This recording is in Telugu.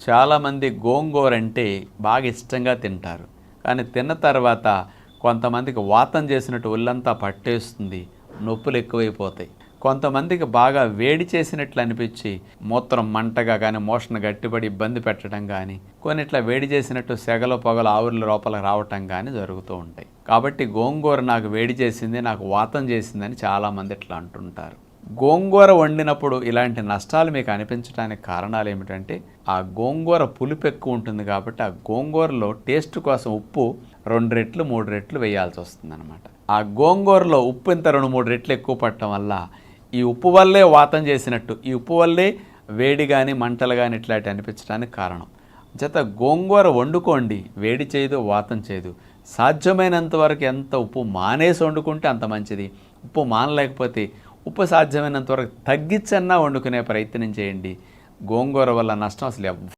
చాలామంది గోంగూర అంటే బాగా ఇష్టంగా తింటారు. కానీ తిన్న తర్వాత కొంతమందికి వాతం చేసినట్టు ఒళ్ళంతా పట్టేస్తుంది, నొప్పులు ఎక్కువైపోతాయి. కొంతమందికి బాగా వేడి చేసినట్లు అనిపించి మూత్రం మంటగా కానీ మోషన్ గట్టిపడి ఇబ్బంది పెట్టడం కానీ, కొన్నిట్లా వేడి చేసినట్టు సెగలు పొగలు ఆవుల లోపలికి రావటం కానీ జరుగుతూ ఉంటాయి. కాబట్టి గోంగూర నాకు వేడి చేసింది, నాకు వాతం చేసిందని చాలామంది ఇట్లా అంటుంటారు. గోంగూర వండినప్పుడు ఇలాంటి నష్టాలు మీకు అనిపించడానికి కారణాలు ఏమిటంటే, ఆ గోంగూర పులుపు ఎక్కువ ఉంటుంది కాబట్టి ఆ గోంగూరలో టేస్ట్ కోసం ఉప్పు 2 రెట్లు 3 రెట్లు వేయాల్సి వస్తుందన్నమాట. ఆ గోంగూరలో ఉప్పు ఇంత 2-3 రెట్లు ఎక్కువ పట్టడం వల్ల ఈ ఉప్పు వల్లే వాతం చేసినట్టు, ఈ ఉప్పు వల్లే వేడి కానీ మంటలు కానీ ఇట్లాంటి అనిపించడానికి కారణం. చేత గోంగూర వండుకోండి, వేడి చేయదు, వాతం చేయదు. సాధ్యమైనంత వరకు ఎంత ఉప్పు మానేసి వండుకుంటే అంత మంచిది. ఉప్పు మానలేకపోతే ఉప్పు సాధ్యమైనంత వరకు తగ్గించన్నా వండుకునే ప్రయత్నం చేయండి. గోంగూర వల్ల నష్టం అసలు